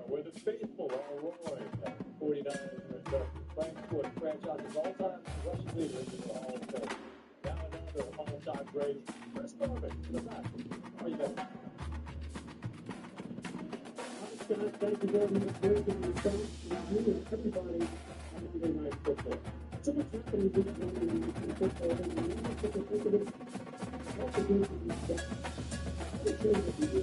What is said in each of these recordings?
Where the faithful are roaring. 49ers are Frankfurt franchise's all-time rushing leaders in the Hall of Fame. Now and under all-time great Chris Norman in the back. Are you there? Scott, thank you very much for your response. You and everybody on Monday Night Football. So much happening this morning in football, and when you take a look at it, what to do for these guys. I'm sure that you do.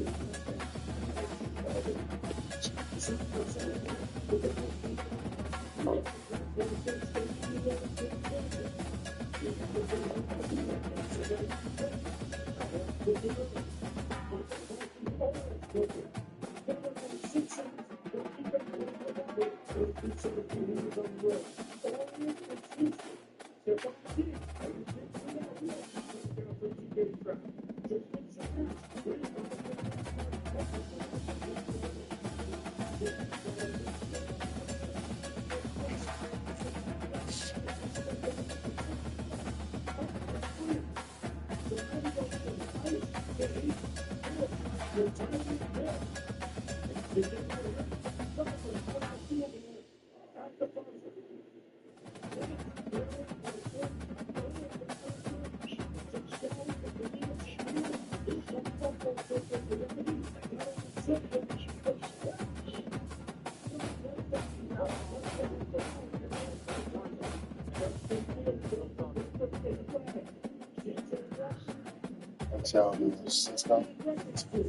Ncaa news and stuff. Ncaa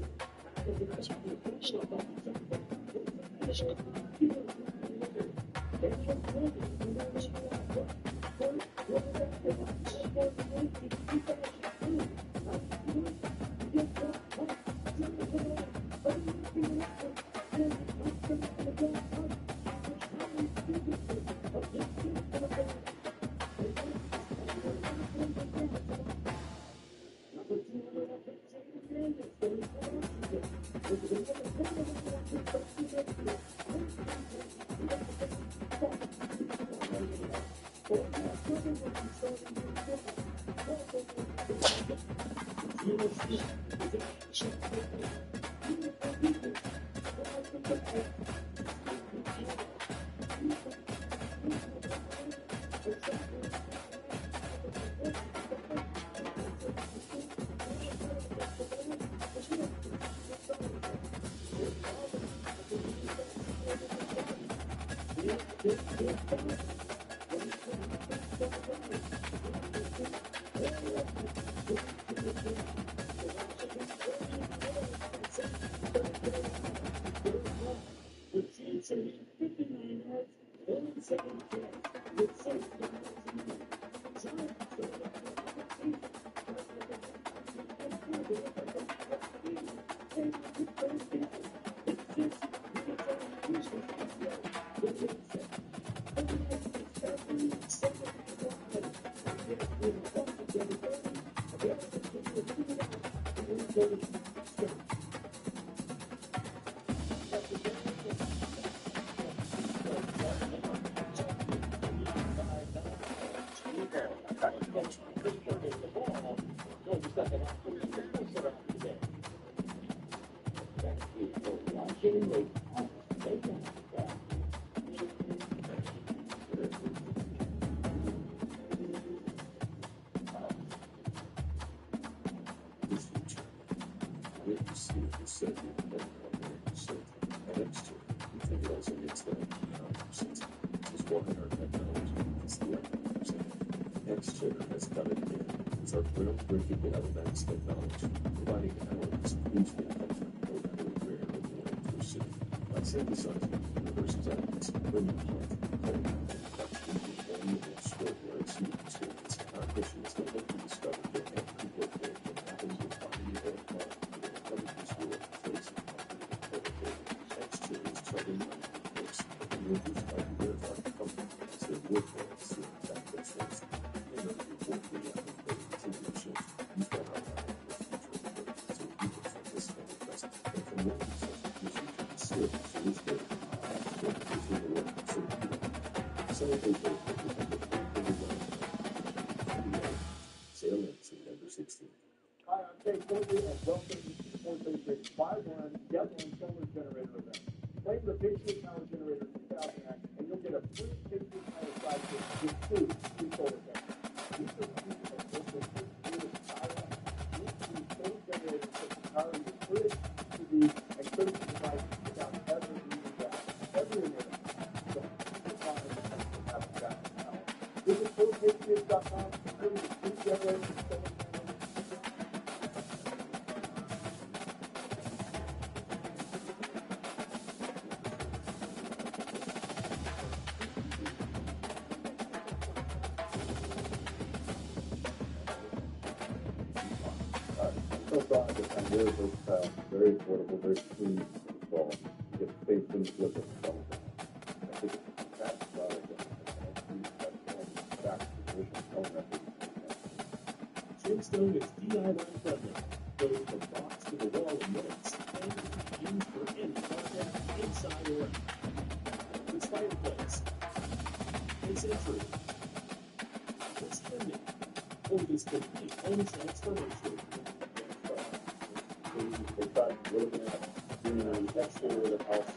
has done it again. It's our groundbreaking advanced technology, providing analytics useful comfort no matter where in the world you're sitting. By synthesizing the universe's elements, bringing heart, home, and touch into one little extraordinary sleep experience, our mission is to help you discover the every workday that happens with body or mind in an intelligence world facing Ncaa is charting out the course of the workers by verifying comfort as they work on seeing that difference. Number 16. Hi, I'm Jake Courtney, and welcome to Sports Illustrated 5-1 Deadline Solar Generator event. Claim the Patriot Power Generator 2000 X, and you'll get a free Patriot Power sidekick with two free solar panels. These are two of local Patriot Power. These two solar generators that power your fridge, TV, and critical devices without ever leaving gas. Every year, so you find the having backup power. Visit solarpatriots.com to claim the free generator solar panels. So far, I'm very versatile, very affordable, very clean install. You get the same thing flip it all the time. I think it's a fantastic product, and I use that back to the original phone method. Tombstone is DIY friendly. Goes from box to the wall in minutes, and can be used for any project, inside or out. This fireplace, this entry, this chimney, or this complete home transformation. They start looking at doing the exterior of the house.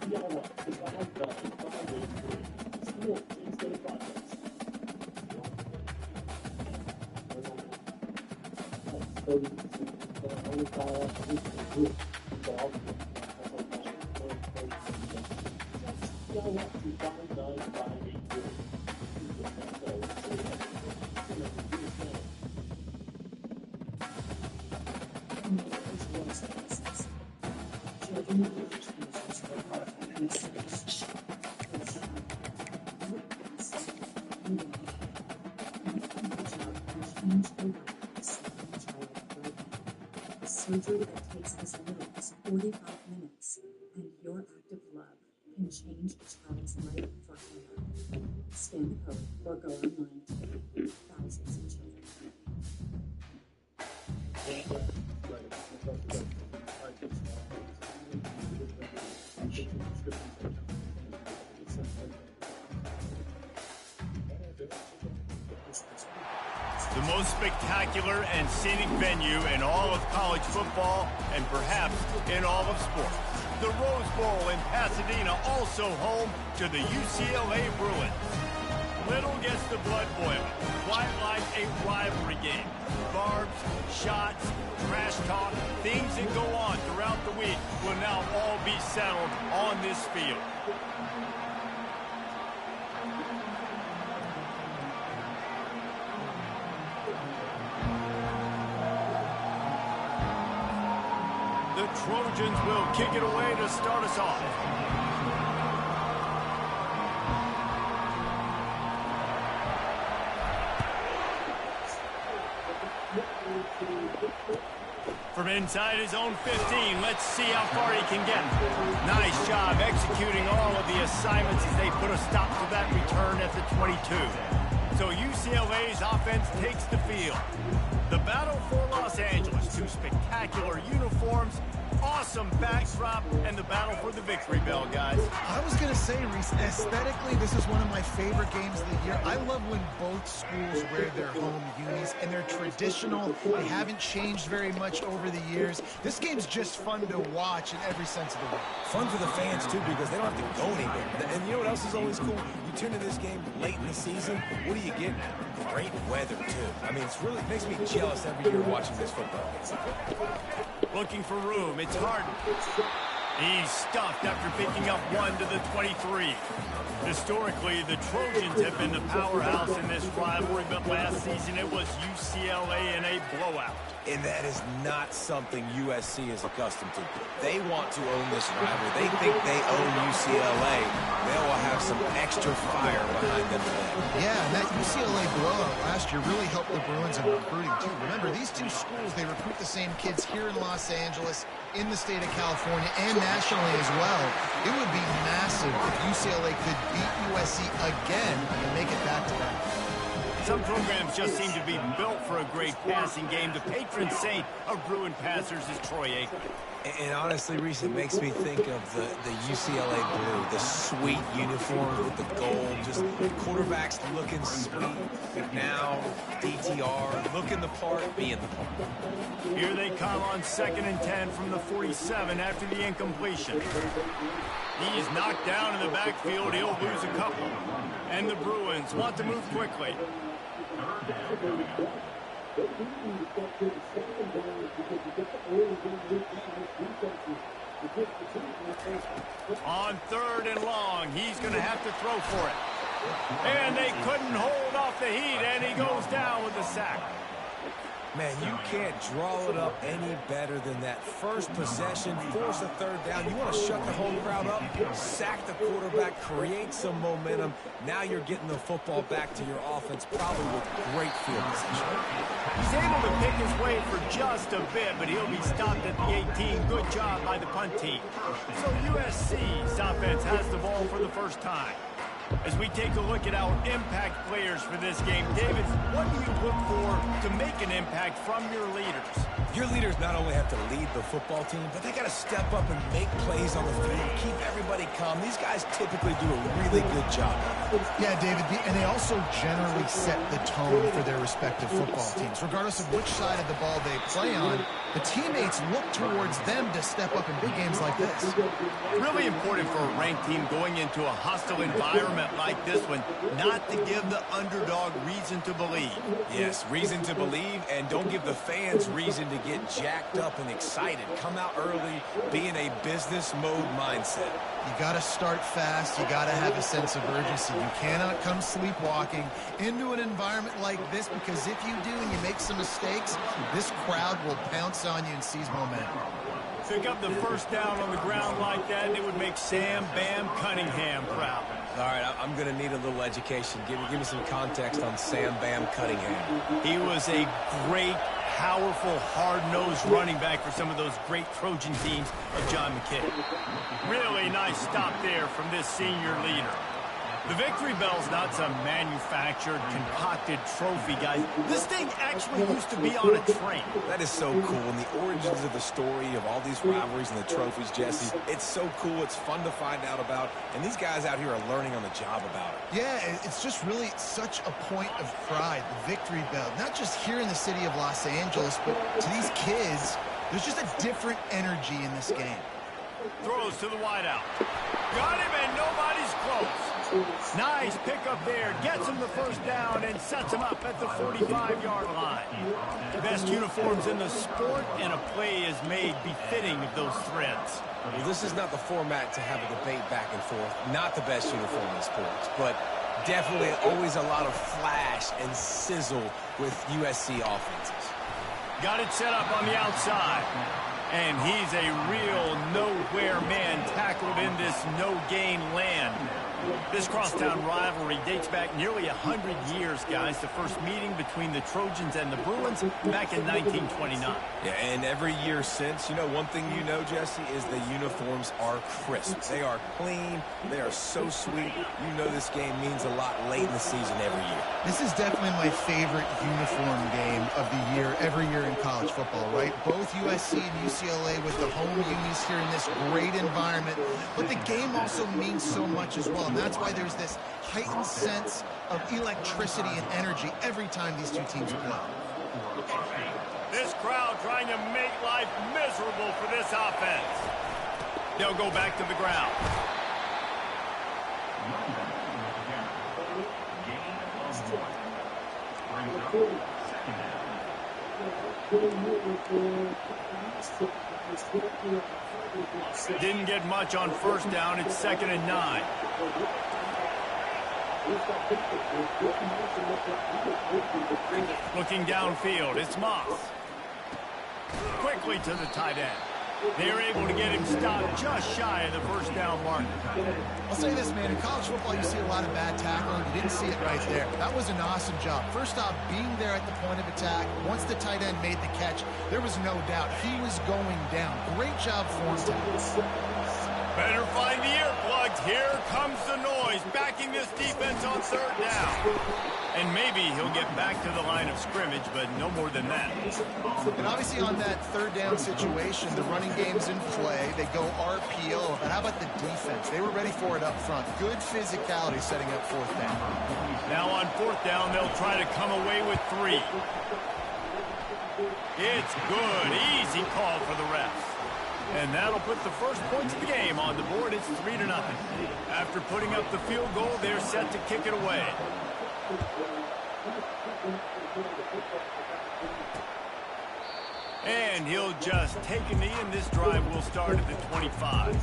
DIY is the high value 583. Small Tombstone projects. Surgery that takes as little as 45 minutes, and your act of love can change a child's life forever. Scan the code or go online today. Thousands of children. The most spectacular and scenic venue in all of college football and perhaps in all of sports. The Rose Bowl in Pasadena, also home to the UCLA Bruins. Little gets the blood boiling, quite like a rivalry game. Barbs, shots, trash talk, things that go on throughout the week will now all be settled on this field. The Trojans will kick it away to start us off. From inside his own 15, let's see how far he can get. Nice job executing all of the assignments as they put a stop to that return at the 22. So UCLA's offense takes the field. The battle for Los Angeles, two spectacular uniforms, awesome backdrop, and the battle for the victory bell, guys. I was going to say, Reese, aesthetically, this is one of my favorite games of the year. I love when both schools wear their home unis, and they're traditional. They haven't changed very much over the years. This game's just fun to watch in every sense of the word. Fun for the fans, too, because they don't have to go anywhere. And you know what else is always cool? You tune in this game late in the season, what do you get? Great weather, too. I mean, it makes me jealous every year watching this football game. Looking for room, it's Harden. He's stuffed after picking up one to the 23. Historically, the Trojans have been the powerhouse in this rivalry, but last season it was UCLA in a blowout. And that is not something USC is accustomed to. They want to own this rivalry. They think they own UCLA. They will have some extra fire behind them today. Yeah, and that UCLA blowout last year really helped the Bruins in recruiting, too. Remember, these two schools, they recruit the same kids here in Los Angeles, in the state of California, and nationally as well. It would be massive if UCLA could beat USC again and make it back-to-back. Some programs just seem to be built for a great passing game. The patron saint of Bruin passers is Troy Aikman. And honestly, Reese, it makes me think of the UCLA blue, the sweet uniform with the gold, just quarterbacks looking sweet. Now, DTR, looking the part, being the part. Here they come on 2nd and 10 from the 47 after the incompletion. He is knocked down in the backfield. He'll lose a couple. And the Bruins want to move quickly. On 3rd and long, he's going to have to throw for it. And they couldn't hold off the heat, and he goes down with the sack. Man, you can't draw it up any better than that. First possession, force a 3rd down. You want to shut the home crowd up, sack the quarterback, create some momentum. Now you're getting the football back to your offense, probably with great field position. He's able to pick his way for just a bit, but he'll be stopped at the 18. Good job by the punt team. So USC's offense has the ball for the first time. As we take a look at our impact players for this game, David, what do you look for to make an impact from your leaders? Your leaders not only have to lead the football team, but they got to step up and make plays on the field, keep everybody calm. These guys typically do a really good job. Yeah, David, and they also generally set the tone for their respective football teams. Regardless of which side of the ball they play on, the teammates look towards them to step up in big games like this. Really important for a ranked team going into a hostile environment like this one, not to give the underdog reason to believe. Yes, reason to believe, and don't give the fans reason to get jacked up and excited. Come out early, be in a business mode mindset. You got to start fast. You got to have a sense of urgency. You cannot come sleepwalking into an environment like this, because if you do and you make some mistakes, this crowd will pounce on you and seize momentum. Pick up the 1st down on the ground like that, and it would make Sam Bam Cunningham proud. All right, I'm going to need a little education. Give me some context on Sam Bam Cunningham. He was a great, powerful, hard-nosed running back for some of those great Trojan teams of John McKay. Really nice stop there from this senior leader. The Victory Bell's not some manufactured, concocted trophy, guys. This thing actually used to be on a train. That is so cool. And the origins of the story of all these rivalries and the trophies, Jesse, it's so cool. It's fun to find out about. And these guys out here are learning on the job about it. Yeah, it's just really such a point of pride, the Victory Bell. Not just here in the city of Los Angeles, but to these kids, there's just a different energy in this game. Throws to the wideout. Got him, and nobody's close. Nice pickup there. Gets him the 1st down and sets him up at the 45-yard line. The best uniforms in the sport, and a play is made befitting of those threads. Well, this is not the format to have a debate back and forth. Not the best uniform in sports, but definitely always a lot of flash and sizzle with USC offenses. Got it set up on the outside. And he's a real nowhere man tackled in this no-gain land. This crosstown rivalry dates back nearly 100 years, guys. The first meeting between the Trojans and the Bruins back in 1929. Yeah, and every year since, you know, one thing you know, Jesse, is the uniforms are crisp. They are clean. They are so sweet. You know this game means a lot late in the season every year. This is definitely my favorite uniform game of the year, every year in college football, right? Both USC and UCLA with the home unis here in this great environment. But the game also means so much as well. And that's why there's this heightened sense of electricity and energy every time these two teams play. This crowd trying to make life miserable for this offense. They'll go back to the ground. Didn't get much on 1st down. It's 2nd and 9. Looking downfield, it's Moss. Quickly to the tight end. They're able to get him stopped just shy of the 1st down mark. I'll say this, man. In college football, you see a lot of bad tackling. You didn't see it right there. That was an awesome job. First off, being there at the point of attack. Once the tight end made the catch, there was no doubt he was going down. Great job for him. Better find the earplugs. Here comes the noise, backing this defense on third down. And maybe he'll get back to the line of scrimmage, but no more than that. And obviously on that third down situation, the running game's in play. They go RPO. But how about the defense? They were ready for it up front. Good physicality setting up fourth down. Now on fourth down, they'll try to come away with 3. It's good. Easy call for the refs. And that'll put the first points of the game on the board. It's 3-0. After putting up the field goal, they're set to kick it away. And he'll just take a knee, and this drive will start at the 25.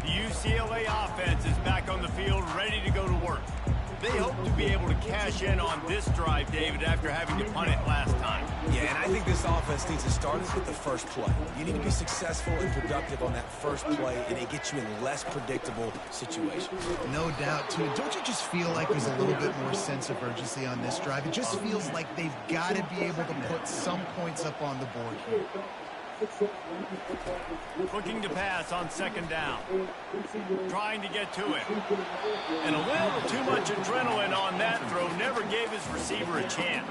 The UCLA offense is back on the field, ready to go to work. They hope to be able to cash in on this drive, David, after having to punt it last time. Yeah, and I think this offense needs to start with the first play. You need to be successful and productive on that first play, and it gets you in less predictable situations. No doubt, too. Don't you just feel like there's a little bit more sense of urgency on this drive? It just feels like they've got to be able to put some points up on the board here. Looking to pass on second down. Trying to get to it. And a little too much adrenaline on that throw. Never gave his receiver a chance.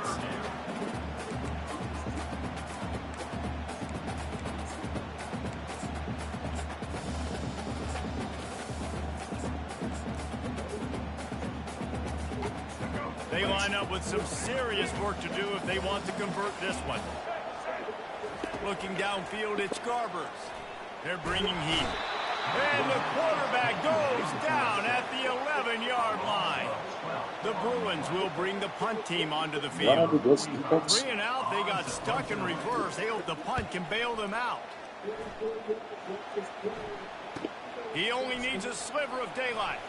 They line up with some serious work to do if they want to convert this one. Looking downfield, it's Garbers. They're bringing heat. And the quarterback goes down at the 11-yard line. The Bruins will bring the punt team onto the field. 3 and out, they got stuck in reverse. They hope the punt can bail them out. He only needs a sliver of daylight.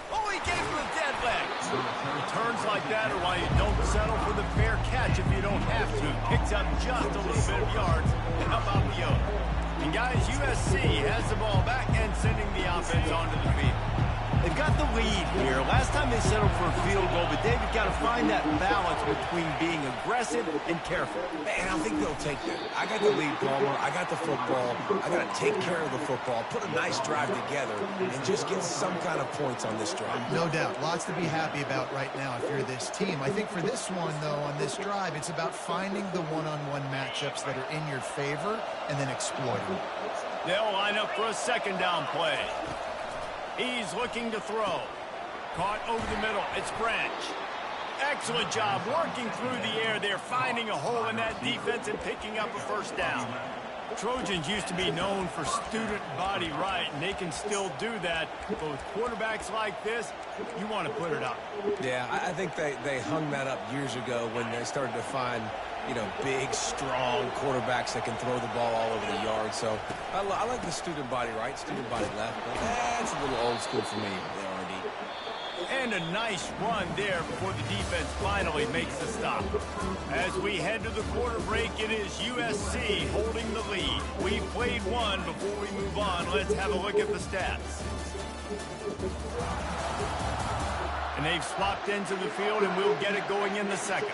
Oh, he gave him a dead leg. Returns like that are why you don't settle for the fair catch if you don't have to. Picks up just a little bit of yards. How about the other? And guys, USC has the ball back and sending the offense onto the field. They've got the lead here. Last time they settled for a field goal, but David got to find that balance between being aggressive and careful. Man, I think they'll take that. I got the lead, Palmer. I got the football. I got to take care of the football, put a nice drive together, and just get some kind of points on this drive. No doubt. Lots to be happy about right now if you're this team. I think for this one, though, on this drive, it's about finding the one-on-one matchups that are in your favor and then exploiting them. They'll line up for a second down play. He's looking to throw. Caught over the middle. It's Branch. Excellent job working through the air. They're finding a hole in that defense and picking up a first down. Trojans used to be known for student body right, and they can still do that. But with quarterbacks like this, you want to put it up. Yeah, I think they hung that up years ago when they started to find, you know, big, strong quarterbacks that can throw the ball all over the yard. So I like the student body right, student body left. But that's a little old school for me, the R&D. And a nice run there before the defense finally makes the stop. As we head to the quarter break, it is USC holding the lead. We've played one. Before we move on, let's have a look at the stats. And they've swapped into the field, and we'll get it going in the second.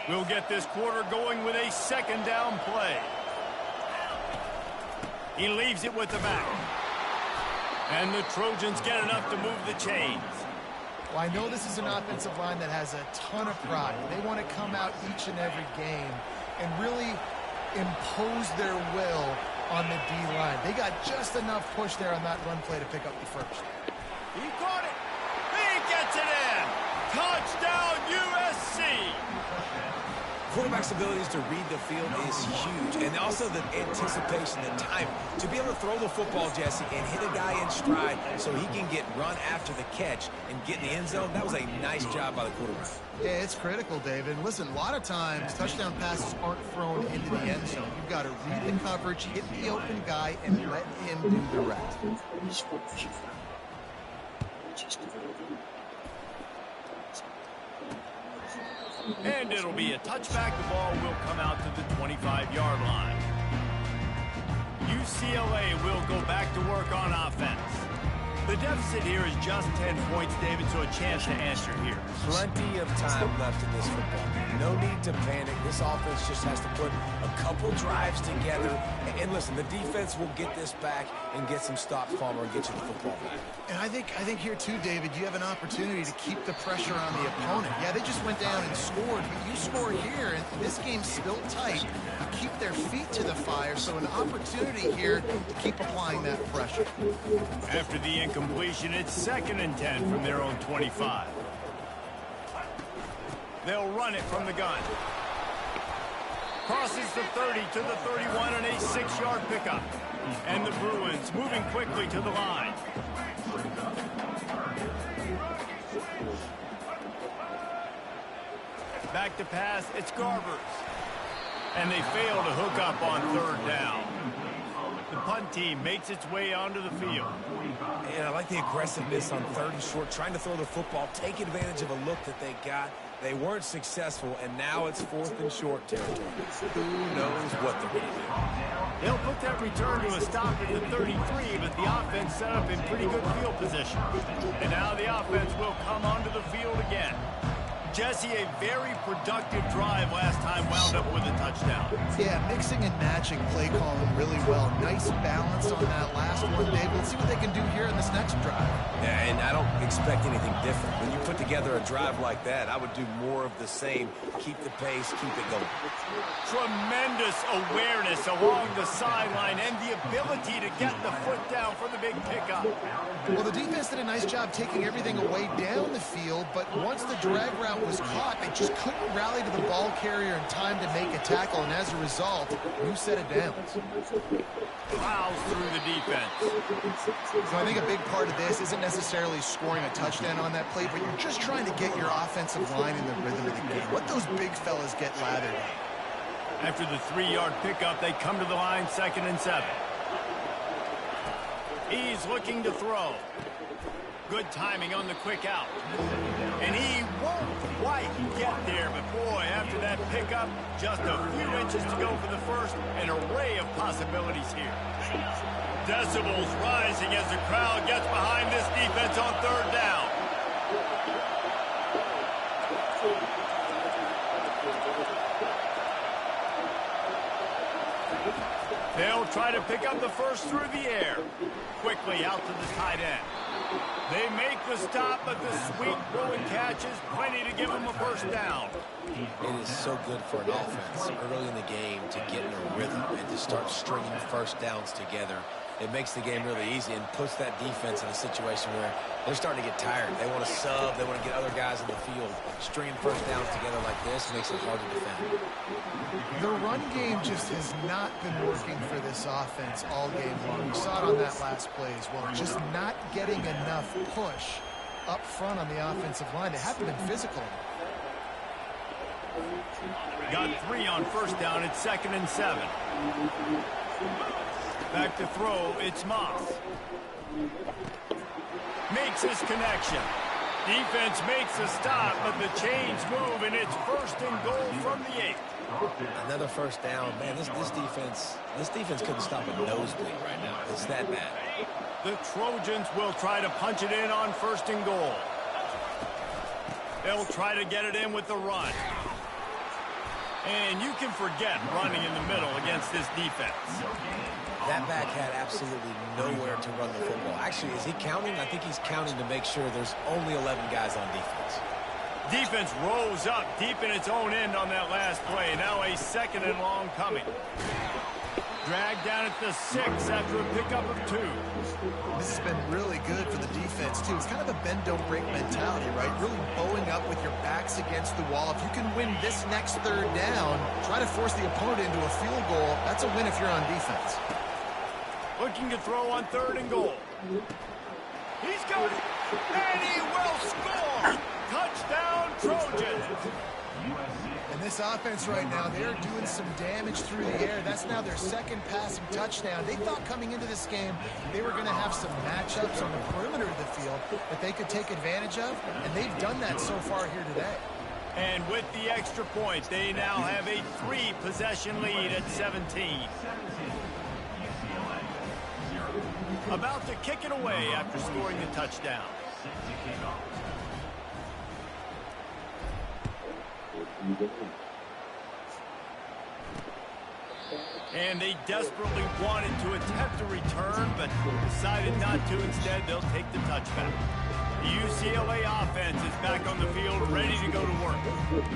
We'll get this quarter going with a second down play. He leaves it with the back. And the Trojans get enough to move the chains. Well, I know this is an offensive line that has a ton of pride. They want to come out each and every game and really impose their will on the D-line. They got just enough push there on that run play to pick up the first. He caught it. He gets it in. Touchdown, USC. Quarterback's abilities to read the field is huge, and also the anticipation, the time to be able to throw the football, Jesse, and hit a guy in stride so he can get run after the catch and get in the end zone. That was a nice job by the quarterback. Yeah, it's critical, David. Listen, a lot of times touchdown passes aren't thrown into the end zone. You've got to read the coverage, hit the open guy, and let him do the rest. And it'll be a touchback. The ball will come out to the 25-yard line. UCLA will go back to work on offense. The deficit here is just 10 points, David, so a chance to answer here. Plenty of time left in this football game. No need to panic. This offense just has to put a couple drives together. And listen, the defense will get this back and get some stops, Palmer, and get you the football back. And I think here too, David, you have an opportunity to keep the pressure on the opponent. Yeah, they just went down and scored, but you score here, and this game's still tight. You keep their feet to the fire, so an opportunity here to keep applying that pressure. After the incompletion, it's 2nd and 10 from their own 25. They'll run it from the gun. Crosses the 30 to the 31 and a 6-yard pickup. And the Bruins moving quickly to the line. Back to pass, it's Garbers. And they fail to hook up on 3rd down. The punt team makes its way onto the field. And I like the aggressiveness on 3rd and short, trying to throw the football, take advantage of a look that they got. They weren't successful, and now it's 4th and short territory. Who knows what they're going to do? They'll put that return to a stop at the 33, but the offense set up in pretty good field position. And now the offense will come onto the field again. Jesse, a very productive drive last time wound up with a touchdown. Yeah, mixing and matching play calling really well. Nice balance on that last one, Dave. Let's see what they can do here in this next drive. Yeah, and I don't expect anything different. When you put together a drive like that, I would do more of the same. Keep the pace, keep it going. Tremendous awareness along the sideline and the ability to get the foot down for the big pickup. Well, the defense did a nice job taking everything away down the field, but once the drag route was caught, they just couldn't rally to the ball carrier in time to make a tackle, and as a result, new set of downs. Plows through the defense. So I think a big part of this isn't necessarily scoring a touchdown on that play, but you're just trying to get your offensive line in the rhythm of the game. Let those big fellas get lathered up. After the 3-yard pickup, they come to the line 2nd and 7. He's looking to throw. Good timing on the quick out. And he won't quite get there, but boy, after that pickup, just a few inches to go for the first. An array of possibilities here. Decibels rising as the crowd gets behind this defense on 3rd down. They'll try to pick up the first through the air. Quickly out to the tight end. They make the stop, but the sweet rolling catch is plenty to give them a first down. It is so good for an offense early in the game to get in a rhythm and to start stringing first downs together. It makes the game really easy and puts that defense in a situation where they're starting to get tired. They want to sub. They want to get other guys in the field. Stringing first downs together like this makes it hard to defend. The run game just has not been working for this offense all game long. We saw it on that last play as well. Just not getting enough push up front on the offensive line. They haven't been physical. Got 3 on first down. It's 2nd and 7. Back to throw, it's Moss. Makes his connection. Defense makes a stop, but the chains move, and it's 1st and goal from the 8. Another first down. Man, this defense couldn't stop a nosebleed right now. It's that bad. The Trojans will try to punch it in on 1st and goal. They'll try to get it in with the run. And you can forget running in the middle against this defense. That back had absolutely nowhere to run the football. Actually, is he counting? I think he's counting to make sure there's only 11 guys on defense. Defense rose up deep in its own end on that last play. Now a 2nd and long coming. Dragged down at the 6 after a pickup of 2. This has been really good for the defense, too. It's kind of a bend-don't-break mentality, right? Really bowing up with your backs against the wall. If you can win this next 3rd down, try to force the opponent into a field goal. That's a win if you're on defense. Looking to throw on 3rd and goal. He's got it, and he will score! Touchdown, Trojans! And this offense right now, they're doing some damage through the air. That's now their 2nd passing touchdown. They thought coming into this game they were going to have some matchups on the perimeter of the field that they could take advantage of, and they've done that so far here today. And with the extra point, they now have a 3-possession lead at 17. about to kick it away after scoring the touchdown. And they desperately wanted to attempt a return, but decided not to. Instead, they'll take the touchback. The UCLA offense is back on the field, ready to go to work.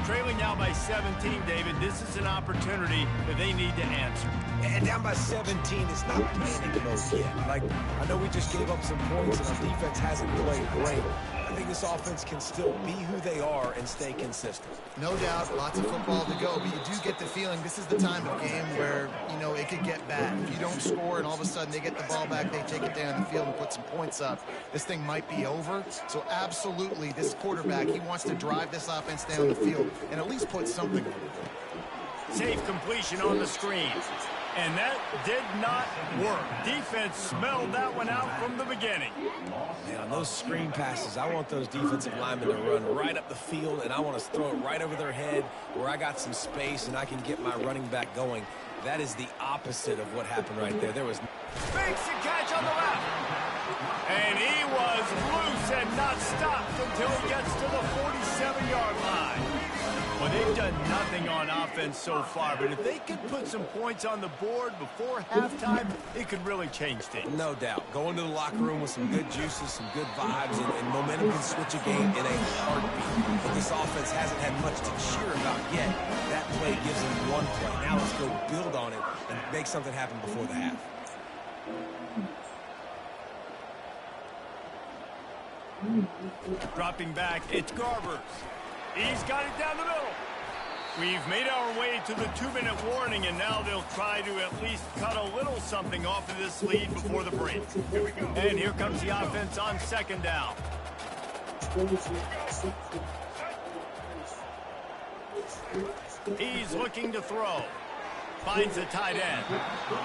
Trailing now by 17, David, this is an opportunity that they need to answer. And down by 17, it's not panic mode yet. Like, I know we just gave up some points and our defense hasn't played great. I think this offense can still be who they are and stay consistent. No doubt, lots of football to go, but you do get the feeling this is the time of game where, you know, it could get bad. If you don't score and all of a sudden they get the ball back, they take it down the field and put some points up, this thing might be over. So absolutely, this quarterback, he wants to drive this offense down the field and at least put something on it. Safe completion on the screen. And that did not work. Defense smelled that one out from the beginning. Man, on those screen passes, I want those defensive linemen to run right up the field, and I want to throw it right over their head where I got some space and I can get my running back going. That is the opposite of what happened right there. There was fakes the catch on the left. And he was loose and not stopped until he gets to the 47-yard line. Well, they've done nothing on offense so far, but if they could put some points on the board before halftime, it could really change things. no doubt. Go into the locker room with some good juices, some good vibes, and momentum can switch a game in a heartbeat. But this offense hasn't had much to cheer about yet. That play gives them one play. Now let's go build on it and make something happen before the half. Dropping back, it's Garbers. He's got it down the middle. We've made our way to the 2-minute warning, and now they'll try to at least cut a little something off of this lead before the break. And here comes the offense on second down. He's looking to throw. Finds the tight end.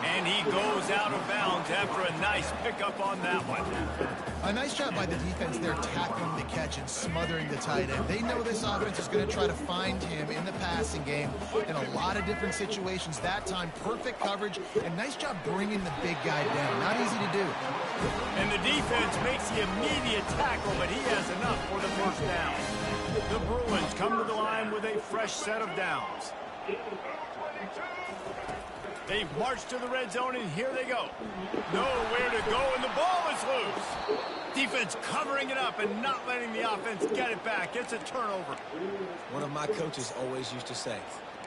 And he goes out of bounds after a nice pickup on that one. A nice job by the defense there, tackling the catch and smothering the tight end. They know this offense is going to try to find him in the passing game in a lot of different situations. That time, perfect coverage, and nice job bringing the big guy down. Not easy to do. And the defense makes the immediate tackle, but he has enough for the first down. The Bruins come to the line with a fresh set of downs. They've marched to the red zone, and here they go. Nowhere to go, and the ball is loose. Defense covering it up and not letting the offense get it back. It's a turnover. One of my coaches always used to say,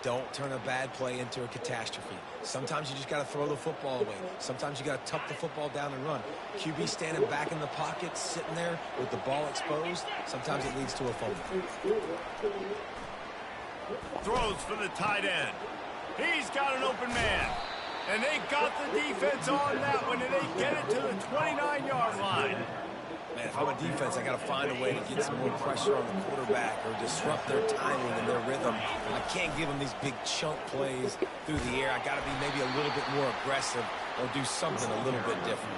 don't turn a bad play into a catastrophe. Sometimes you just got to throw the football away. Sometimes you got to tuck the football down and run. QB standing back in the pocket, sitting there with the ball exposed, sometimes it leads to a fumble. Throws for the tight end. He's got an open man. And they got the defense on that one, and they get it to the 29-yard line. Man, if I'm a defense, I got to find a way to get some more pressure on the quarterback or disrupt their timing and their rhythm. I can't give them these big chunk plays through the air. I got to be maybe a little bit more aggressive or do something a little bit different.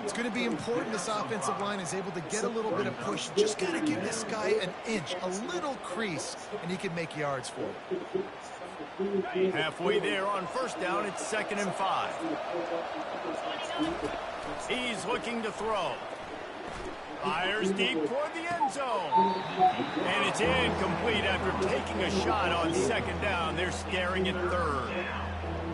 It's going to be important this offensive line is able to get a little bit of push. Just got to give this guy an inch, a little crease, and he can make yards for it. Halfway there on first down, it's 2nd and 5. He's looking to throw. Fires deep toward the end zone. And it's incomplete after taking a shot on 2nd down. They're staring at 3rd.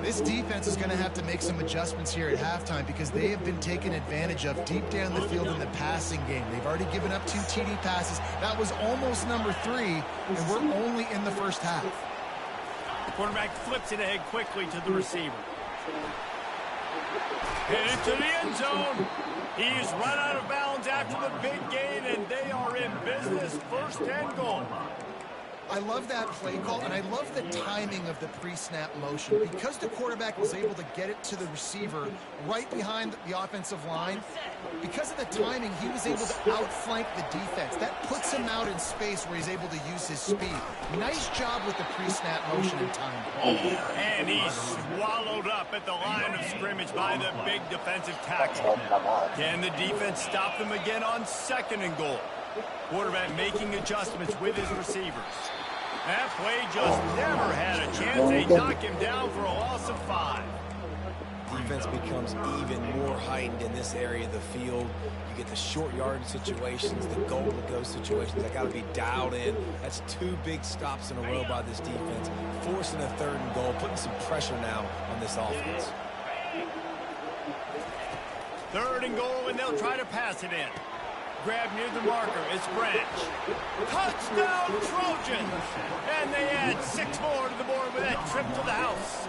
This defense is going to have to make some adjustments here at halftime because they have been taken advantage of deep down the field in the passing game. They've already given up 2 TD passes. That was almost number 3, and we're only in the first half. The quarterback flips it ahead quickly to the receiver. And into the end zone. He's run out of bounds after the big gain, and they are in business. 1st and goal. I love that play call, and I love the timing of the pre-snap motion. Because the quarterback was able to get it to the receiver right behind the offensive line, because of the timing, he was able to outflank the defense. That puts him out in space where he's able to use his speed. Nice job with the pre-snap motion and timing. And he's swallowed up at the line of scrimmage by the big defensive tackle. Can the defense stop them again on 2nd and goal? Quarterback making adjustments with his receivers. That play just never had a chance. They knock him down for a loss of 5. defense becomes even more heightened in this area of the field. You get the short yardage situations, the goal-to-go situations that got to be dialed in. That's 2 big stops in a row by this defense, forcing a 3rd and goal, putting some pressure now on this offense. 3rd and goal, and they'll try to pass it in. Grab near the marker. It's Branch. Touchdown, Trojans! And they add 6 more to the board with that trip to the house.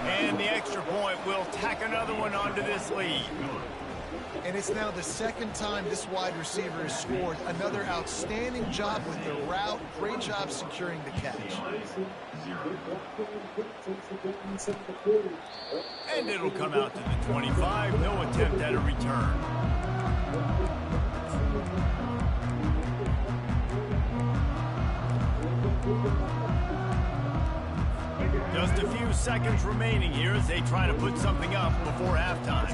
And the extra point will tack another one onto this lead. And it's now the 2nd time this wide receiver has scored. Another outstanding job with the route. Great job securing the catch. And it'll come out to the 25. No attempt at a return. Just a few seconds remaining here as they try to put something up before halftime.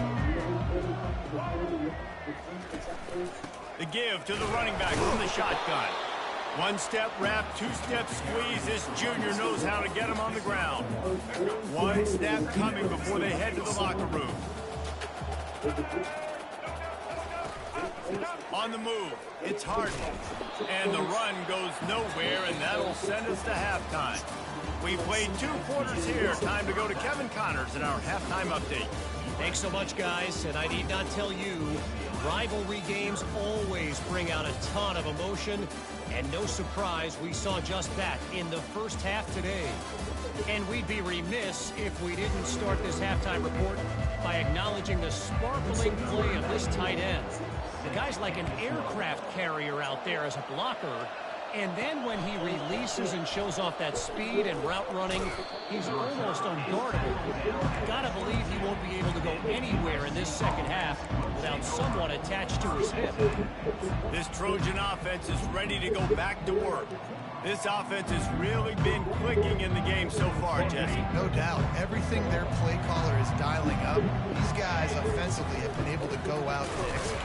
The give to the running back from the shotgun. 1-step wrap, 2-step squeeze. This junior knows how to get him on the ground. 1 snap coming before they head to the locker room. On the move, it's Harden. And the run goes nowhere, and that'll send us to halftime. We played 2 quarters here. Time to go to Kevin Connors in our halftime update. Thanks so much, guys. And I need not tell you, rivalry games always bring out a ton of emotion. And no surprise, we saw just that in the first half today. And we'd be remiss if we didn't start this halftime report by acknowledging the sparkling play of this tight end. The guy's like an aircraft carrier out there as a blocker. And then when he releases and shows off that speed and route running, he's almost unguardable. Gotta believe he won't be able to go anywhere in this second half without someone attached to his hip. This Trojan offense is ready to go back to work. This offense has really been clicking in the game so far, Jesse. No doubt. Everything their play caller is dialing up, these guys offensively have been able to go out and execute.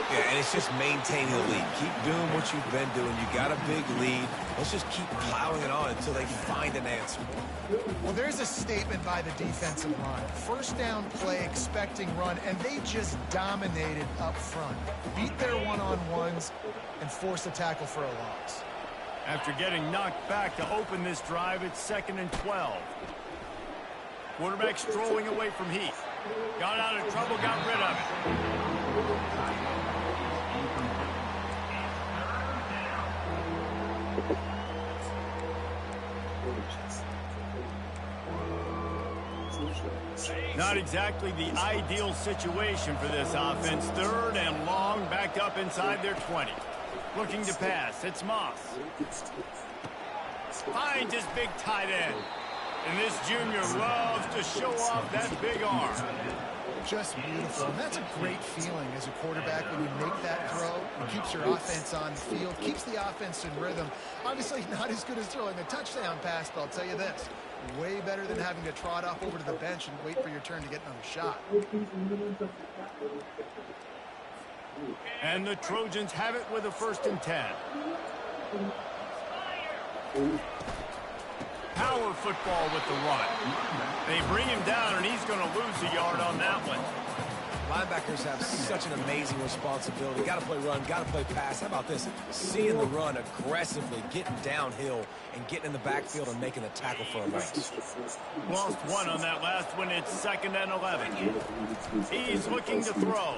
Yeah, and it's just maintaining the lead. Keep doing what you've been doing. You got a big lead. Let's just keep plowing it on until they find an answer. Well, there's a statement by the defensive line. First down play, expecting run, and they just dominated up front. Beat their one-on-ones and forced a tackle for a loss. After getting knocked back to open this drive, it's 2nd and 12. Quarterback strolling away from Heath. Got out of trouble, got rid of it. Not exactly the ideal situation for this offense. 3rd and long, backed up inside their 20. Looking to pass, it's Moss. Finds his big tight end. And this junior loves to show off that big arm. Just beautiful. And that's a great feeling as a quarterback when you make that throw. It keeps your offense on the field, keeps the offense in rhythm. Obviously not as good as throwing a touchdown pass, but I'll tell you this, way better than having to trot off over to the bench and wait for your turn to get another shot. And the Trojans have it with a 1st and 10. Power football with the run. They bring him down, and he's going to lose a yard on that one. Linebackers have such an amazing responsibility. Got to play run, got to play pass. How about this? Seeing the run aggressively, getting downhill, and getting in the backfield and making the tackle for a loss. Lost 1 on that last one. It's 2nd and 11. He's looking to throw.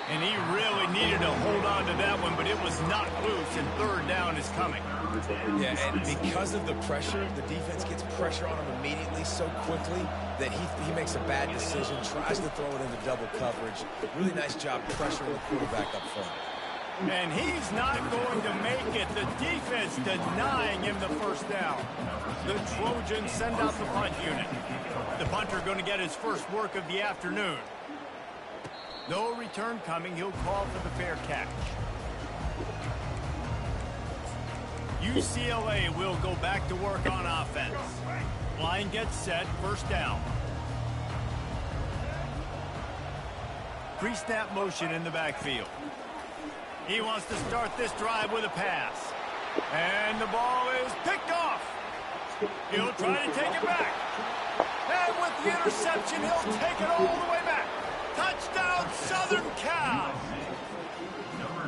And he really needed to hold on to that one, but it was not loose, and 3rd down is coming. Yeah, and because of the pressure, the defense gets pressure on him immediately so quickly that he makes a bad decision, tries to throw it into double coverage. Really nice job pressuring the quarterback up front. And he's not going to make it. The defense denying him the 1st down. The Trojans send out the punt unit. The punter going to get his first work of the afternoon. No return coming. He'll call for the fair catch. UCLA will go back to work on offense. Line gets set. 1st down. Pre-snap motion in the backfield. He wants to start this drive with a pass. And the ball is picked off. He'll try to take it back. And with the interception, he'll take it all the way back. Touchdown, Southern Cal.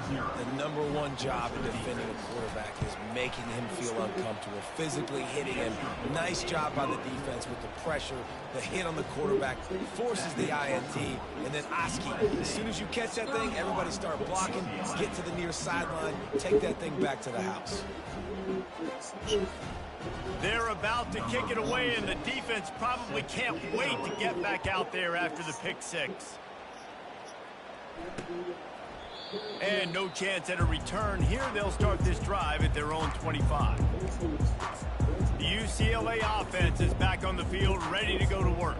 The number one job in defending a quarterback is making him feel uncomfortable, physically hitting him. Nice job by the defense with the pressure. The hit on the quarterback forces the INT. And then Oski, as soon as you catch that thing, everybody start blocking, get to the near sideline, take that thing back to the house. They're about to kick it away, and the defense probably can't wait to get back out there after the pick six. And no chance at a return. Here they'll start this drive at their own 25. The UCLA offense is back on the field, ready to go to work.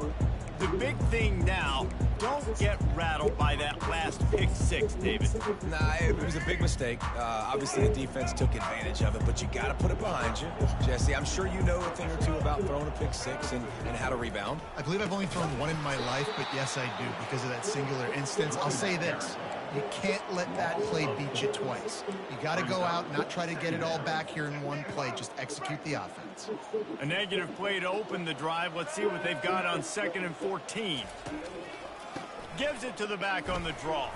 The big thing now, don't get rattled by that last pick six, David. Nah, it was a big mistake. Obviously, the defense took advantage of it, but you got to put it behind you. Jesse, I'm sure you know a thing or two about throwing a pick six and how to rebound. I believe I've only thrown one in my life, but yes, I do, because of that singular instance. I'll say this. You can't let that play beat you twice. You got to go out, not try to get it all back here in one play. Just execute the offense. A negative play to open the drive. Let's see what they've got on 2nd and 14. Gives it to the back on the draw.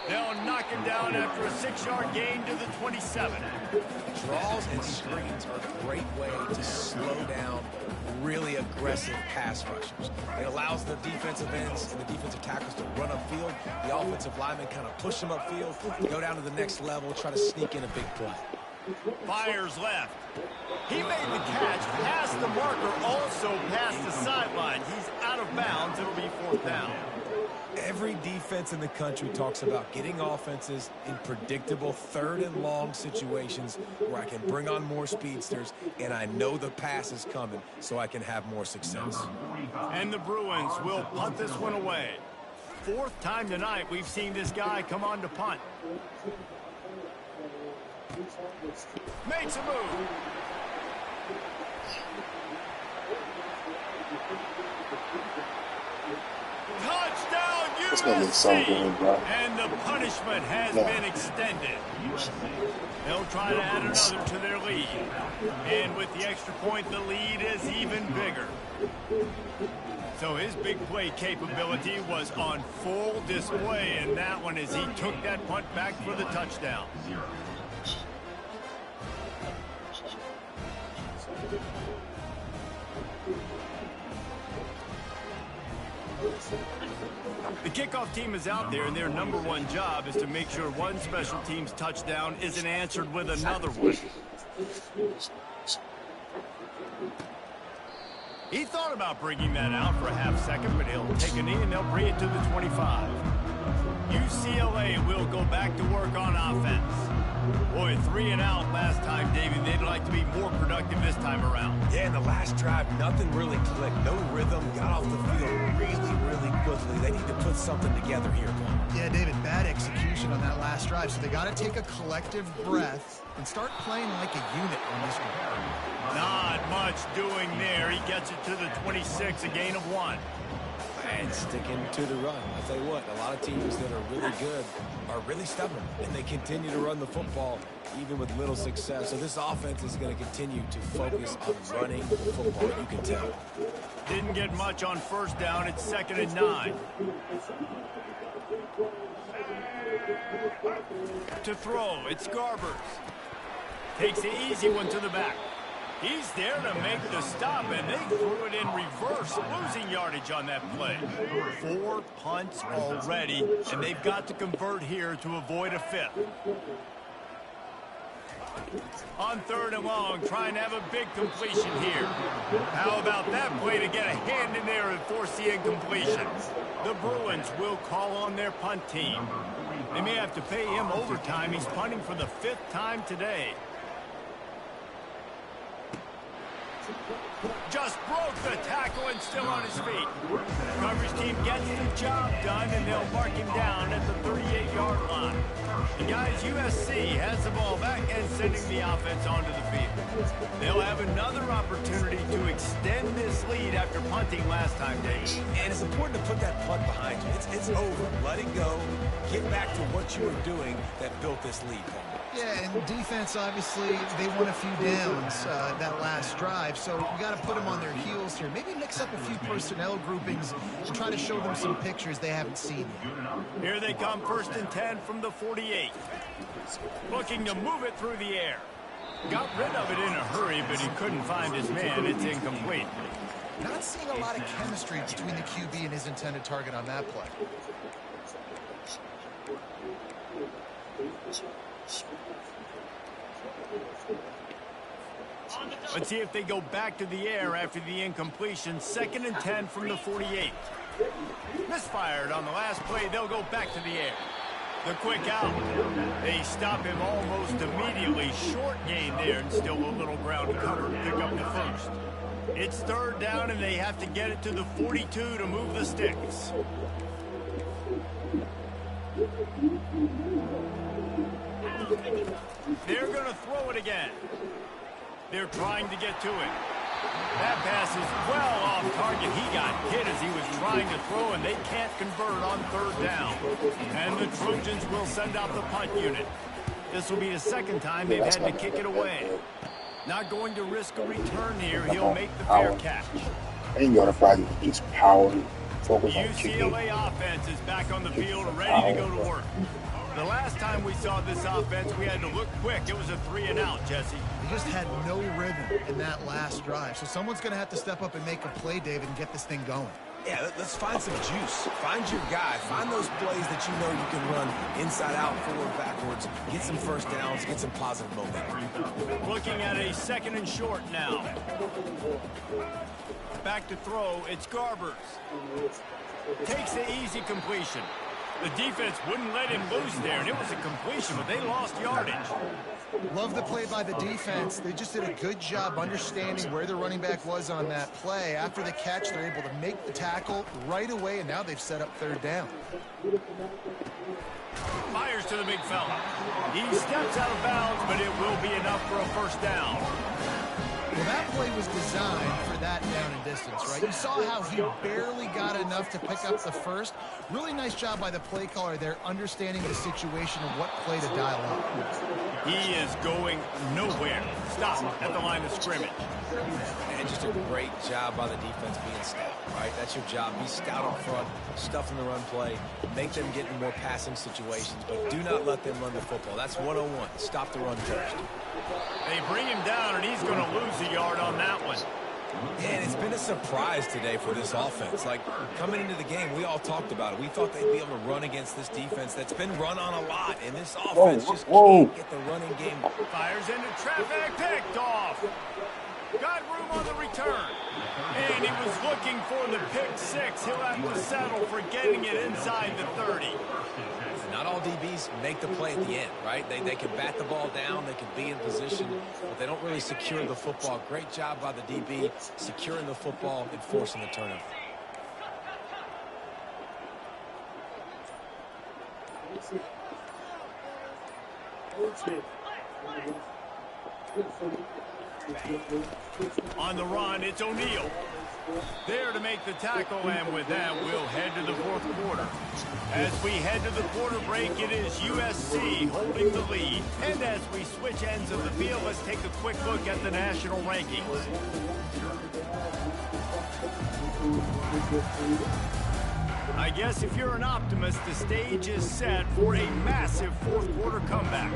They'll knock him down after a 6-yard gain to the 27. Draws and screens are a great way to slow down really aggressive pass rushers. It allows the defensive ends and the defensive tackles to run upfield. The offensive linemen kind of push them upfield, go down to the next level, try to sneak in a big play. Fires left. He made the catch past the marker, also past the sideline. He's out of bounds. It'll be 4th down. Every defense in the country talks about getting offenses in predictable 3rd and long situations where I can bring on more speedsters and I know the pass is coming so I can have more success. And the Bruins will punt this one away. 4th time tonight we've seen this guy come on to punt. Makes a move. Touchdown, USC! And the punishment has been extended. They'll try to add another to their lead. And with the extra point, the lead is even bigger. So his big play capability was on full display in that one as he took that punt back for the touchdown. The kickoff team is out there, and their number one job is to make sure one special team's touchdown isn't answered with another one. He thought about bringing that out for a half second, but he'll take a knee and they'll bring it to the 25. UCLA will go back to work on offense. Boy, 3 and out last time, David. They'd like to be more productive this time around. Yeah, in the last drive, nothing really clicked. No rhythm. Got off the field really quickly. They need to put something together here. Yeah, David, bad execution on that last drive. So they got to take a collective breath and start playing like a unit on this one. Not much doing there. He gets it to the 26, a gain of 1. And sticking to the run. I'll tell you what, a lot of teams that are really good are really stubborn, and they continue to run the football even with little success. So this offense is going to continue to focus on running the football, you can tell. Didn't get much on 1st down. It's 2nd and 9. To throw, it's Garbers. Takes the easy one to the back. He's there to make the stop, and they threw it in reverse, losing yardage on that play. 4 punts already, and they've got to convert here to avoid a 5th. On 3rd and long, trying to have a big completion here. How about that play to get a hand in there and force the incompletion? The Bruins will call on their punt team. They may have to pay him overtime. He's punting for the 5th time today. Just broke the tackle and still on his feet. Coverage team gets the job done, and they'll mark him down at the 38-yard line. And guys, USC has the ball back and sending the offense onto the field. They'll have another opportunity to extend this lead after punting last time, Dave. And it's important to put that punt behind you. It's over. Let it go. Get back to what you were doing that built this lead. Yeah, and defense, obviously, they won a few downs that last drive, so you got to put them on their heels here. Maybe mix up a few personnel groupings and try to show them some pictures they haven't seen yet. Here they come, 1st and 10 from the 48. Looking to move it through the air. Got rid of it in a hurry, but he couldn't find his man. It's incomplete. Not seeing a lot of chemistry between the QB and his intended target on that play. Let's see if they go back to the air after the incompletion. 2nd and 10 from the 48. Misfired on the last play. They'll go back to the air. The quick out. They stop him almost immediately. Short gain there and still a little ground to cover to pick up the first. It's 3rd down and they have to get it to the 42 to move the sticks. They're going to throw it again. They're trying to get to it. That pass is well off target. He got hit as he was trying to throw, and they can't convert on 3rd down. And the Trojans will send out the punt unit. This will be the 2nd time they've had to kick it away. Not going to risk a return here. He'll make the fair catch. Ain't gonna find just power. Focus on kicking. UCLA offense is back on the field, ready to go to work. The last time we saw this offense, we had to look quick. It was a 3-and-out, Jesse. They just had no rhythm in that last drive. So someone's going to have to step up and make a play, David, and get this thing going. Yeah, let's find some juice. Find your guy. Find those plays that you know you can run inside out, forward, backwards. Get some first downs. Get some positive momentum. Looking at a 2nd and short now. Back to throw. It's Garbers. Takes the easy completion. The defense wouldn't let him lose there, and it was a completion, but they lost yardage. Love the play by the defense. They just did a good job understanding where the running back was on that play. After the catch, they're able to make the tackle right away, and now they've set up 3rd down. Fires to the big fella. He steps out of bounds, but it will be enough for a 1st down. Well, that play was designed for that down and distance, right? You saw how he barely got enough to pick up the first. Really nice job by the play caller there, understanding the situation and what play to dial up. He is going nowhere. Stop at the line of scrimmage. And just a great job by the defense being stout, right? That's your job. Be stout up front, stuff in the run play, make them get in more passing situations, but do not let them run the football. That's 101. Stop the run first. They bring him down, and he's going to lose a yard on that one. And it's been a surprise today for this offense. Like, coming into the game, we all talked about it. We thought they'd be able to run against this defense that's been run on a lot, and this offense just can't get the running game. Fires into traffic, picked off. Got room on the return. And he was looking for the pick 6. He'll have to settle for getting it inside the 30. Not all DBs make the play at the end, right? They can bat the ball down, they can be in position, but they don't really secure the football. Great job by the DB securing the football and forcing the turnover. On the run, it's O'Neal. There to make the tackle, and with that, we'll head to the 4th quarter. As we head to the quarter break, it is USC holding the lead. And as we switch ends of the field, let's take a quick look at the national rankings. I guess if you're an optimist, the stage is set for a massive 4th quarter comeback.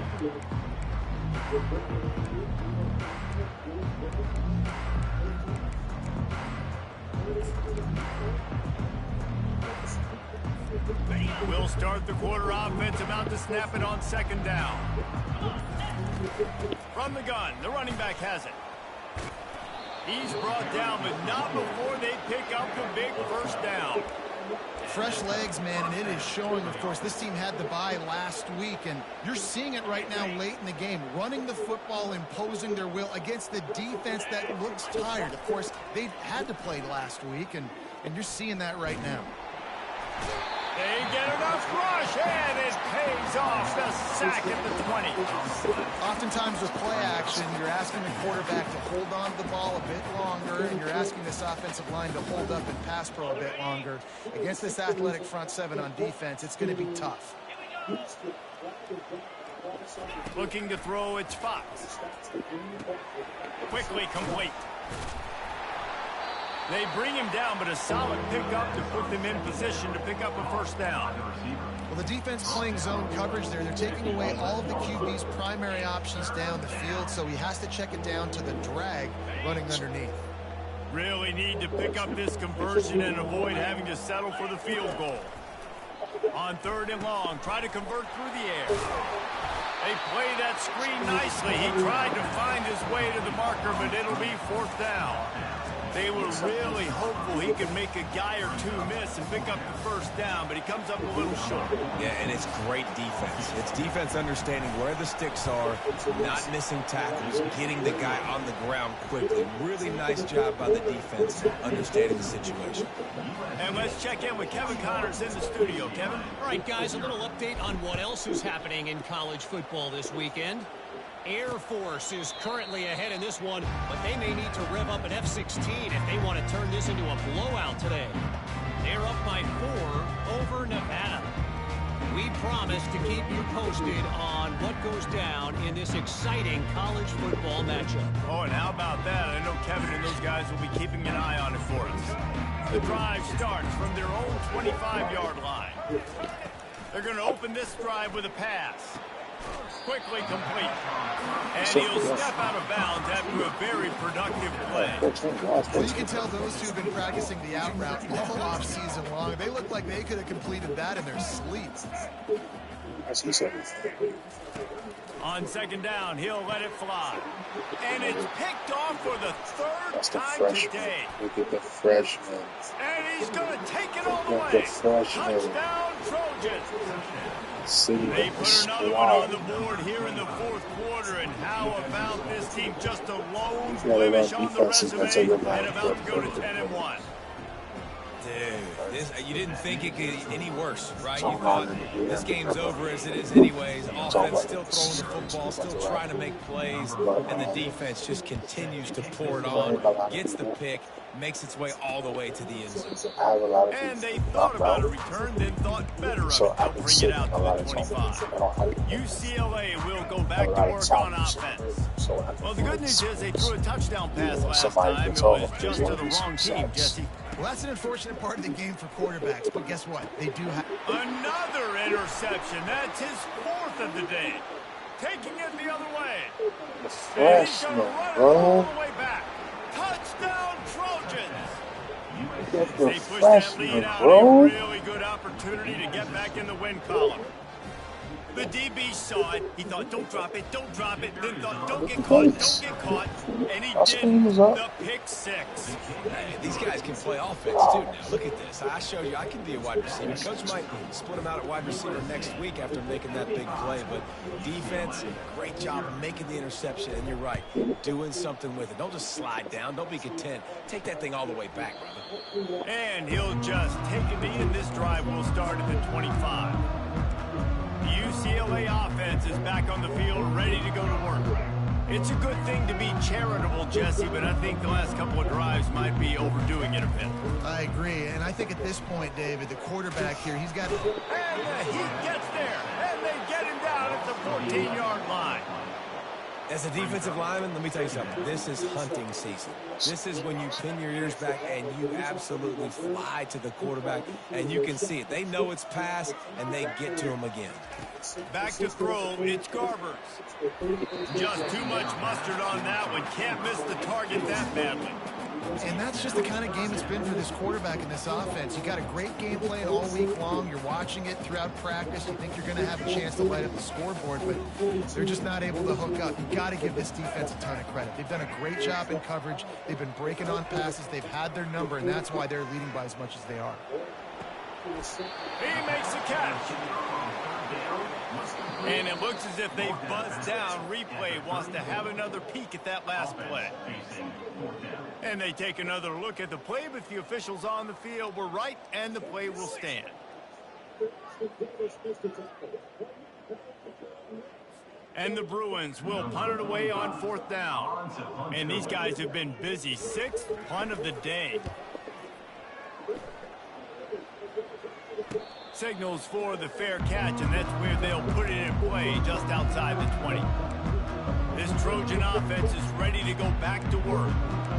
We'll start the quarter offense, about to snap it on 2nd down. From the gun, the running back has it. He's brought down, but not before they pick up the big 1st down. Fresh legs, man, and it is showing, of course. This team had the bye last week, and you're seeing it right now late in the game. Running the football, imposing their will against the defense that looks tired. Of course, they had to play last week, and you're seeing that right now. They get enough rush, and it pays off. The sack at the 20. Oftentimes with play action, you're asking the quarterback to hold on to the ball a bit longer, and you're asking this offensive line to hold up and pass pro a bit longer. Against this athletic front 7 on defense, it's going to be tough. Looking to throw, it's Fox. Quickly complete. They bring him down, but a solid pickup to put them in position to pick up a first down. Well, the defense playing zone coverage there. They're taking away all of the QB's primary options down the field, so he has to check it down to the drag running underneath. Really need to pick up this conversion and avoid having to settle for the field goal. On 3rd and long, try to convert through the air. They play that screen nicely. He tried to find his way to the marker, but it'll be 4th down. They were really hopeful he could make a guy or two miss and pick up the first down, but he comes up a little short. Yeah, and it's great defense. It's defense understanding where the sticks are, not missing tackles, getting the guy on the ground quickly. Really nice job by the defense understanding the situation. And let's check in with Kevin Connors in the studio. Kevin? All right, guys, a little update on what else is happening in college football this weekend. Air Force is currently ahead in this one, but they may need to rev up an F-16 if they want to turn this into a blowout today. They're up by 4 over Nevada. We promise to keep you posted on what goes down in this exciting college football matchup. Oh, and how about that? I know Kevin and those guys will be keeping an eye on it for us. The drive starts from their own 25-yard line. They're going to open this drive with a pass. Quickly complete. And he'll step out of bounds after a very productive play. Well, you can tell those two have been practicing the out route all off season long. They look like they could have completed that in their sleep. On 2nd down, he'll let it fly. And it's picked off for the 3rd time today. Look at the freshman. And he's going to take it all the way. Touchdown, Trojans. They put another one on the board here in the 4th quarter, and how about this team? Just a lone blemish on the resume and about to go to 10-1. Dude, you didn't think it could get any worse, right? You thought this game's over as it is anyways. Offense still throwing the football, still trying to make plays, and the defense just continues to pour it on, gets the pick, makes its way all the way to the end zone. And they thought about a return, then thought better of it. They'll bring it out to the 25. UCLA will go back to work on offense. Well, the good news is they threw a touchdown pass last time. It was just to the wrong team, Jesse. Well, that's an unfortunate part of the game for quarterbacks, but guess what? They do have another interception. That's his 4th of the day. Taking it the other way. And he's going to run it all the way back. Touchdown, Trojans. They push that lead out. A really good opportunity to get back in the win column. The DB saw it. He thought, don't drop it, don't drop it. Then thought, don't get caught, don't get caught. And he did the pick 6. Hey, these guys can play offense, too, now. Look at this. I showed you I can be a wide receiver. Coach might split him out at wide receiver next week after making that big play. But defense, great job of making the interception. And you're right, doing something with it. Don't just slide down. Don't be content. Take that thing all the way back, brother. And he'll just take it in. This drive will start at the 25. The UCLA offense is back on the field, ready to go to work. It's a good thing to be charitable, Jesse, but I think the last couple of drives might be overdoing it a bit. I agree, and I think at this point, David, the quarterback here, he's got... And he gets there, and they get him down at the 14-yard line. As a defensive lineman, let me tell you something. This is hunting season. This is when you pin your ears back and you absolutely fly to the quarterback, and you can see it. They know it's pass, and they get to him again. Back to throw, it's Garbers. Just too much mustard on that one. Can't miss the target that badly. And that's just the kind of game it's been for this quarterback in this offense. You got a great game plan all week long. You're watching it throughout practice. You think you're going to have a chance to light up the scoreboard, but they're just not able to hook up. You got to give this defense a ton of credit. They've done a great job in coverage. They've been breaking on passes. They've had their number, and that's why they're leading by as much as they are. He makes a catch. And it looks as if they've buzzed down. Replay wants to have another peek at that last play. And they take another look at the play, but the officials on the field were right, and the play will stand. And the Bruins will punt it away on 4th down. And these guys have been busy. 6th punt of the day. Signals for the fair catch, and that's where they'll put it in play just outside the 20. This Trojan offense is ready to go back to work.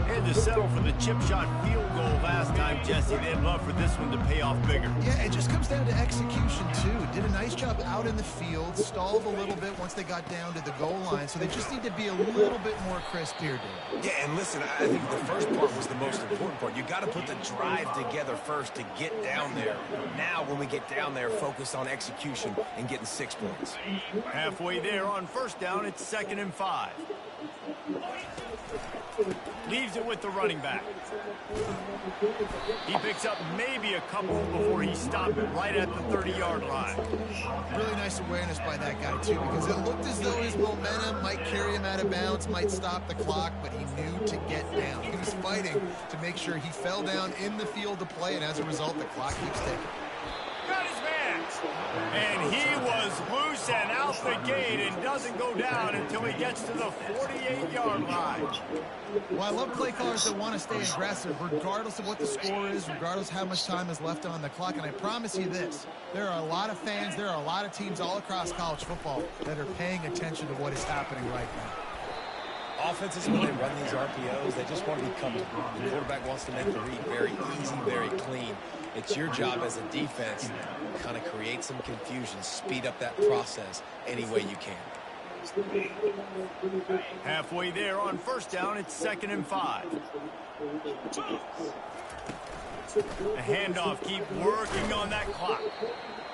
They had to settle for the chip shot field goal last time, Jesse. They'd love for this one to pay off bigger. Yeah, it just comes down to execution, too. Did a nice job out in the field, stalled a little bit once they got down to the goal line, so they just need to be a little bit more crisp here, Dave. Yeah, and listen, I think the first part was the most important part. You got to put the drive together first to get down there. Now, when we get down there, focus on execution and getting 6 points. Halfway there on first down, it's 2nd and 5. Leaves it with the running back. He picks up maybe a couple before he stopped right at the 30-yard line. Really nice awareness by that guy, too, because it looked as though his momentum might carry him out of bounds, might stop the clock, but he knew to get down. He was fighting to make sure he fell down in the field to play, and as a result, the clock keeps ticking. Got his man. And he was loose and out the gate and doesn't go down until he gets to the 48-yard line. Well, I love play callers that want to stay aggressive regardless of what the score is, regardless of how much time is left on the clock. And I promise you this, there are a lot of fans, there are a lot of teams all across college football that are paying attention to what is happening right now. Offenses, when they run these RPOs, they just want to be comfortable. The quarterback wants to make the read very easy, very clean. It's your job as a defense to kind of create some confusion, speed up that process any way you can. Halfway there on first down, it's 2nd and 5. The handoff, keep working on that clock.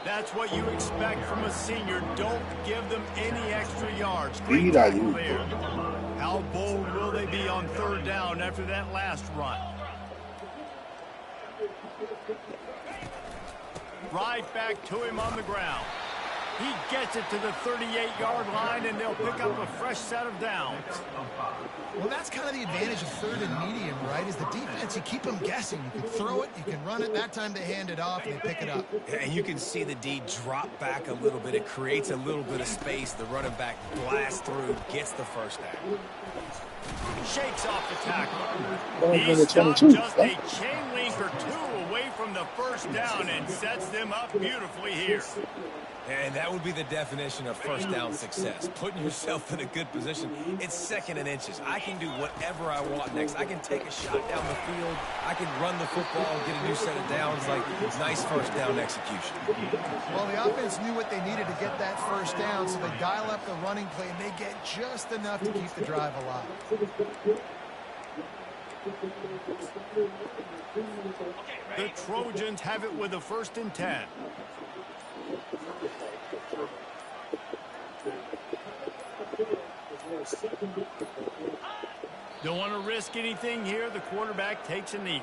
That's what you expect from a senior. Don't give them any extra yards. Great tackle there. How bold will they be on 3rd down after that last run? Right back to him on the ground. He gets it to the 38-yard line, and they'll pick up a fresh set of downs. Well, that's kind of the advantage of 3rd and medium, right, is the defense. You keep them guessing. You can throw it, you can run it. That time they hand it off, and they pick it up. And you can see the D drop back a little bit. It creates a little bit of space. The running back blasts through, gets the first down. Shakes off the tackle. He stopped just a chain link or two away from the first down and sets them up beautifully here. And that would be the definition of first down success, putting yourself in a good position. It's 2nd and inches. I can do whatever I want next. I can take a shot down the field. I can run the football and get a new set of downs. Like, nice first down execution. Well, the offense knew what they needed to get that first down, so they dial up the running play, and they get just enough to keep the drive alive. The Trojans have it with a 1st and 10. Don't want to risk anything here. The quarterback takes a knee.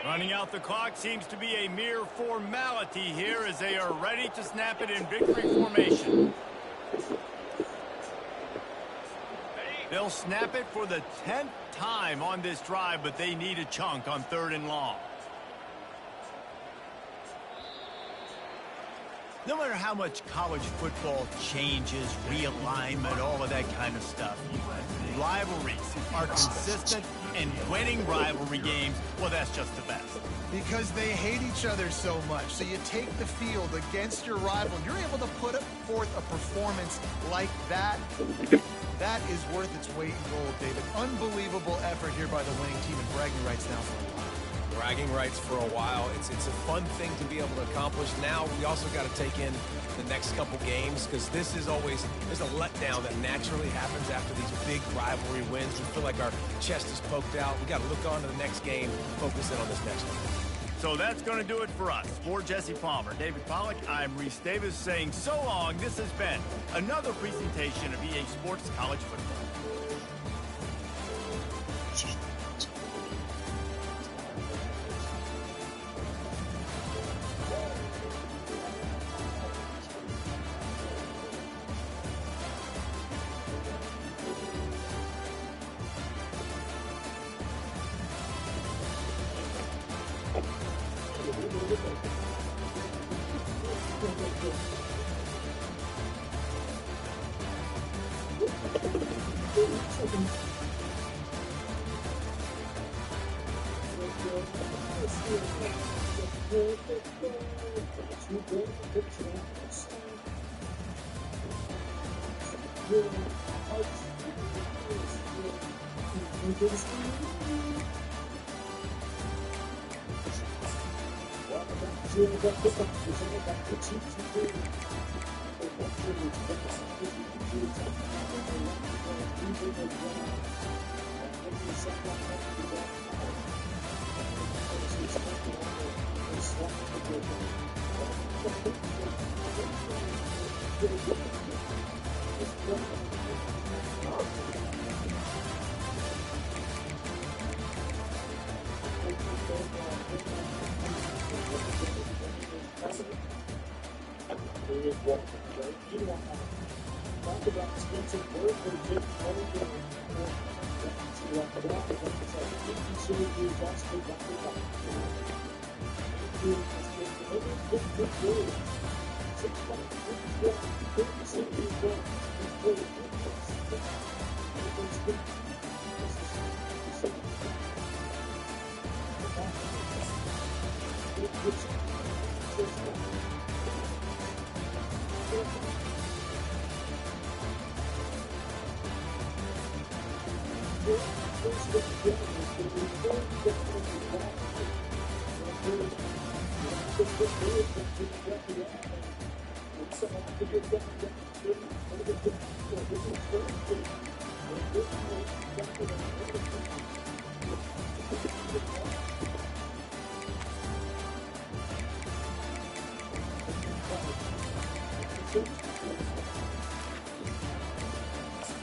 Running out the clock seems to be a mere formality here as they are ready to snap it in victory formation. They'll snap it for the 10th time on this drive, but they need a chunk on 3rd and long. No matter how much college football changes, realignment, all of that kind of stuff, rivalries are consistent, and winning rivalry games, well, that's just the best. Because they hate each other so much. So you take the field against your rival, you're able to put forth a performance like that. That is worth its weight in gold, David. Unbelievable effort here by the winning team, and bragging rights now for a while. Bragging rights for a while. It's a fun thing to be able to accomplish. Now we also got to take in the next couple games, because this is always, there's a letdown that naturally happens after these big rivalry wins. We feel like our chest is poked out. We got to look on to the next game, focus in on this next one. So that's going to do it for us. For Jesse Palmer, David Pollack, I'm Reese Davis saying so long. This has been another presentation of EA Sports College Football.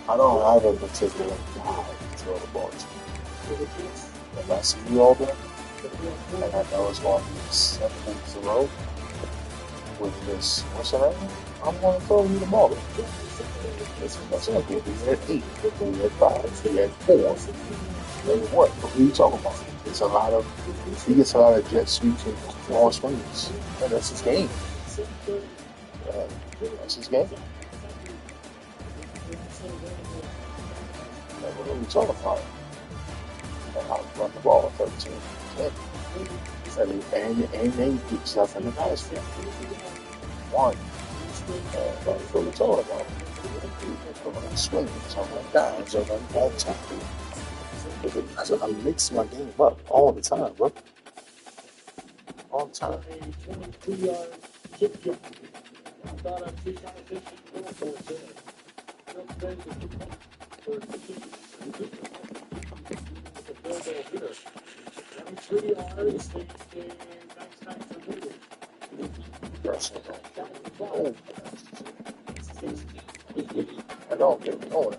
I don't have a particular guy to throw the ball to. If I see you all there, and I know it's going to be 7 minutes in a row with this, what's your name? I'm going to throw you the ball. It's going to be at 8, be at 5, be at 4. Maybe what? What are you talking about? He gets a lot of jet sweeps and long swings. And that's his game. That's his game. Like, what are we talking about? And I'll run the ball 13. And they keep stuff in the basket. 1. What are we talking about? Swinging, something like that. So like all the time. I mix my game up all the time, bro. All the time. A 22-yard chip kick. I thought I'd see competition going for it there. Just ready to keep up for the field goal here. 23 yards. Nice for moving. I don't get going.